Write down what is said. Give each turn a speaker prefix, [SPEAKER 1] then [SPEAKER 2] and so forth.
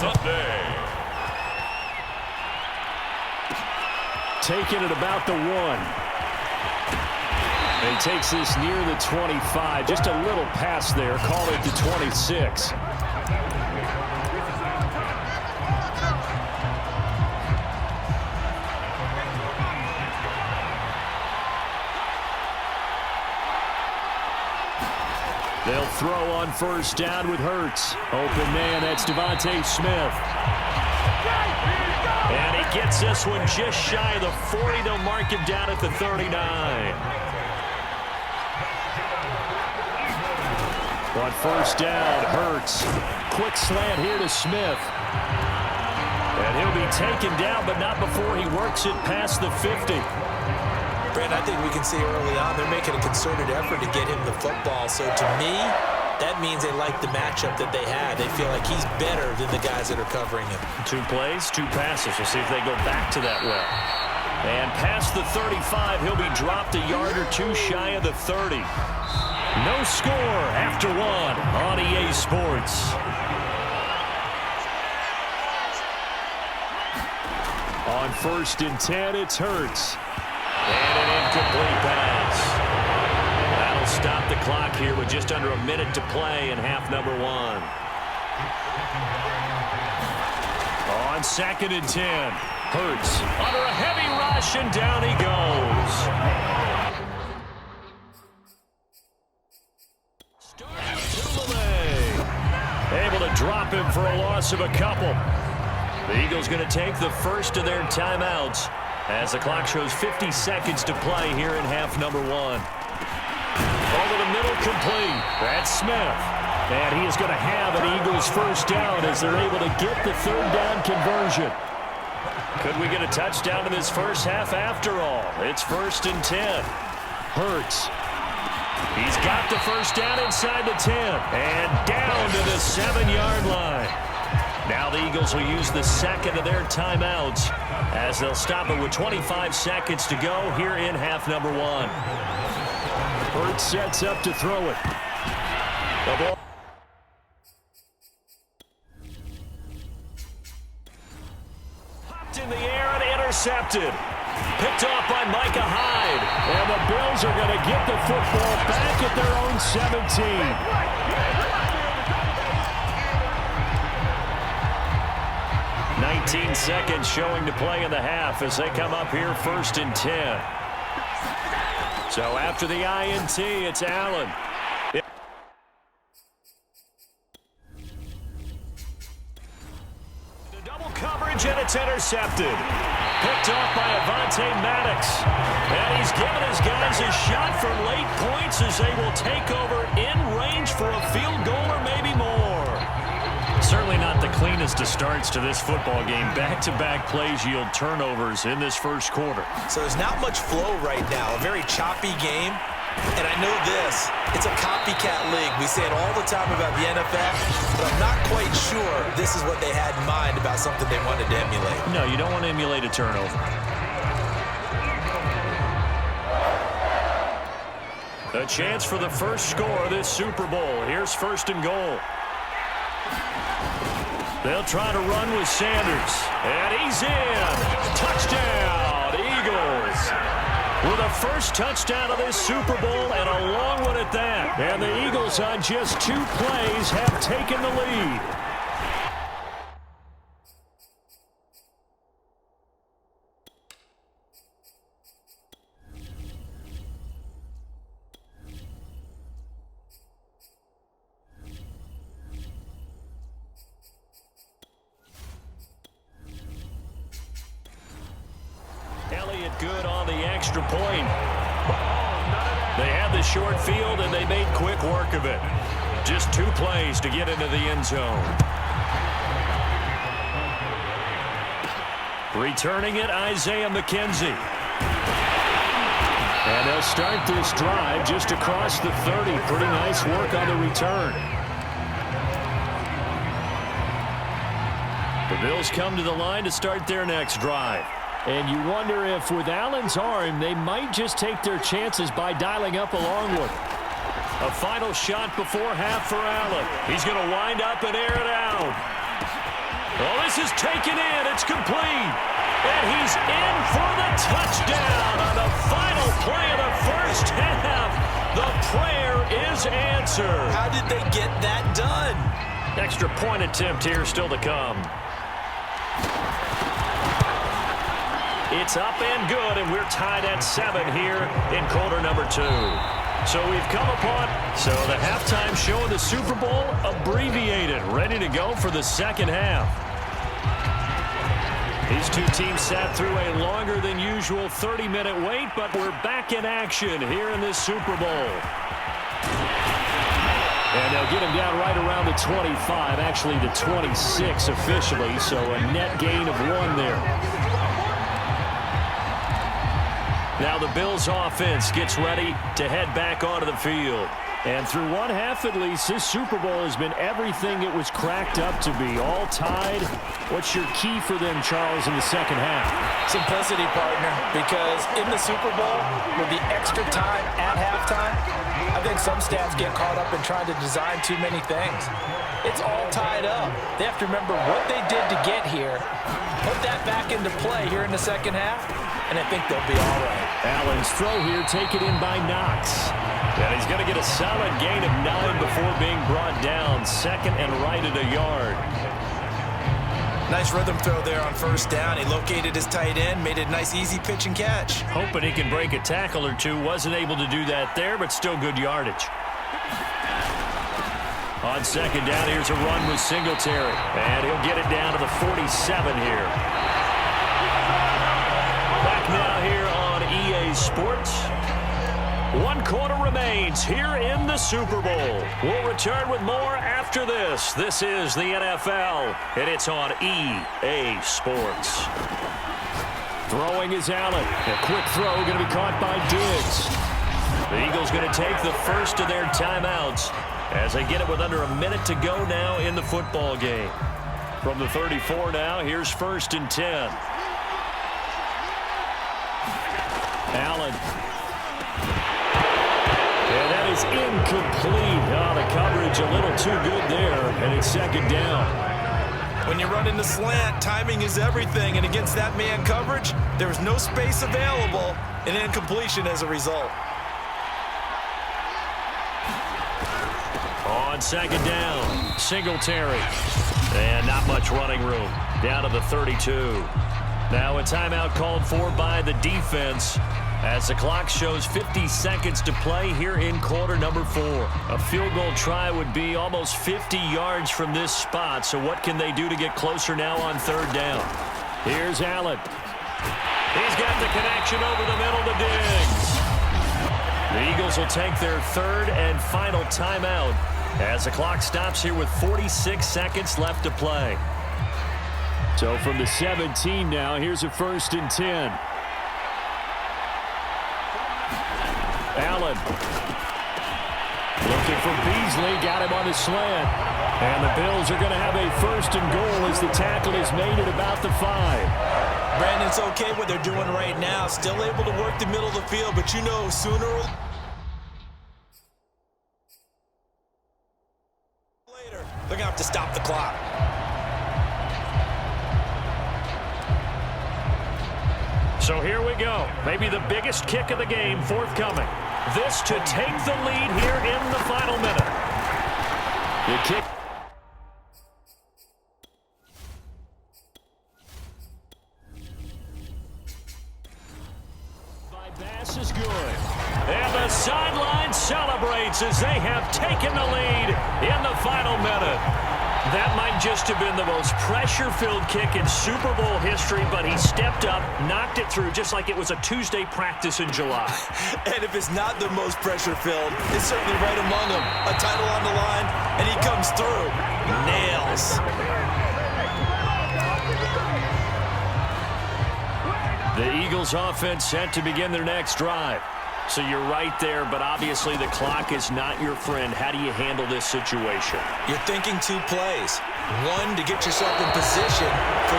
[SPEAKER 1] Sunday.
[SPEAKER 2] Taking it about the 1. And he takes this near the 25. Just a little pass there. Call it the 26. They'll throw on first down with Hurts. Open man, that's Devontae Smith. And he gets this one just shy of the 40. They'll mark him down at the 39. On first down, Hurts. Quick slant here to Smith. And he'll be taken down, but not before he works it past the 50.
[SPEAKER 3] Brent, I think we can see early on they're making a concerted effort to get him the football. So to me, that means they like the matchup that they have. They feel like he's better than the guys that are covering him. 2
[SPEAKER 2] plays, 2 passes. We'll see if they go back to that well. And past the 35, he'll be dropped a yard or 2 shy of the 30. No score after 1 on EA Sports. On first and 10, it's Hurts. And an incomplete pass. That'll stop the clock here with just under a minute to play in half number 1. On second and 10, Hurts under a heavy rush, and down he goes. Able to drop him for a loss of a couple. The Eagles going to take the first of their timeouts as the clock shows 50 seconds to play here in half number 1. Over the middle, complete. That's Smith. And he is going to have an Eagles first down as they're able to get the third down conversion. Could we get a touchdown in this first half after all? It's first and 10. Hurts. He's got the first down inside the 10. And down to the 7-yard line. Now the Eagles will use the second of their timeouts as they'll stop it with 25 seconds to go here in half number 1. Hurts sets up to throw it. The ball. Popped in the air and intercepted. Picked off by Micah Hyde. And the Bills are going to get the football back at their own 17. 19 seconds showing to play in the half as they come up here first and 10. So after the INT, it's Allen. The double coverage, and it's intercepted. Picked off by Avonte Maddox. And he's given his guys a shot for late points as they will take over in range for a field goal or maybe more. Certainly not the cleanest of starts to this football game. Back-to-back plays yield turnovers in this first quarter.
[SPEAKER 3] So there's not much flow right now. A very choppy game. And I know this. It's a copycat league. We say it all the time about the NFL, but I'm not quite sure this is what they had in mind about something they wanted to emulate.
[SPEAKER 2] No, you don't want to emulate a turnover. A chance for the first score of this Super Bowl. Here's first and goal. They'll try to run with Sanders. And he's in. Touchdown, Eagles. With a first touchdown of this Super Bowl and a long one at that. And the Eagles on just 2 plays have taken the lead. Good on the extra point. They had the short field, and they made quick work of it. Just 2 plays to get into the end zone. Returning it, Isaiah McKenzie. And they'll start this drive just across the 30. Pretty nice work on the return. The Bills come to the line to start their next drive. And you wonder if with Allen's arm, they might just take their chances by dialing up a long one. A final shot before half for Allen. He's going to wind up and air it out. Oh, this is taken in. It's complete. And he's in for the touchdown on the final play of the first half. The prayer is answered.
[SPEAKER 3] How did they get that done?
[SPEAKER 2] Extra point attempt here still to come. It's up and good, and we're tied at 7 here in quarter number 2. So we've come upon, the halftime show of the Super Bowl abbreviated, ready to go for the second half. These two teams sat through a longer than usual 30-minute wait, but we're back in action here in this Super Bowl. And they'll get him down right around the 25, actually the 26 officially, so a net gain of 1 there. Now the Bills offense gets ready to head back onto the field. And through one half at least, this Super Bowl has been everything it was cracked up to be. All tied. What's your key for them, Charles, in the second half?
[SPEAKER 3] Simplicity, partner, because in the Super Bowl, with the extra time at halftime, I think some stats get caught up in trying to design too many things. It's all tied up. They have to remember what they did to get here, put that back into play here in the second half, and I think they'll be all right.
[SPEAKER 2] Allen's throw here taken in by Knox. And he's going to get a solid gain of 9 before being brought down. Second and right at a yard.
[SPEAKER 3] Nice rhythm throw there on first down. He located his tight end, made it a nice easy pitch and catch.
[SPEAKER 2] Hoping he can break a tackle or two. Wasn't able to do that there, but still good yardage. On second down, here's a run with Singletary. And he'll get it down to the 47 here. Back now here on EA Sports. 1 quarter remains here in the Super Bowl. We'll return with more after this. This is the NFL, and it's on EA Sports. Throwing is Allen. A quick throw going to be caught by Diggs. The Eagles going to take the first of their timeouts as they get it with under a minute to go now in the football game. From the 34 now, here's 1st and 10. Allen. And that is incomplete. Oh, the coverage a little too good there, and it's second down.
[SPEAKER 3] When you run in the slant, timing is everything, and against that man coverage, there's no space available, and incompletion as a result.
[SPEAKER 2] On second down, Singletary. And not much running room. Down to the 32. Now a timeout called for by the defense as the clock shows 50 seconds to play here in quarter number 4. A field goal try would be almost 50 yards from this spot, so what can they do to get closer now on third down? Here's Allen. He's got the connection over the middle to Diggs. The Eagles will take their third and final timeout as the clock stops here with 46 seconds left to play. So from the 17 now, here's a 1st and 10. Allen looking for Beasley, got him on the slant. And the Bills are going to have a 1st and goal as the tackle is made at about the 5.
[SPEAKER 3] Brandon, it's okay what they're doing right now. Still able to work the middle of the field, but you know sooner or later, they're going to have to stop the clock.
[SPEAKER 2] So here we go. Maybe the biggest kick of the game forthcoming. This to take the lead here in the final minute. The kick. By Bass is good. And the sideline celebrates as they have taken the lead in the final minute. That might just have been the most pressure-filled kick in Super Bowl history, but he stepped up, knocked it through just like it was a Tuesday practice in July.
[SPEAKER 3] And if it's not the most pressure-filled, it's certainly right among them. A title on the line, and he comes through. Nails.
[SPEAKER 2] The Eagles offense set to begin their next drive. So you're right there, but obviously the clock is not your friend. How do you handle this situation?
[SPEAKER 3] You're thinking 2 plays. 1, to get yourself in position for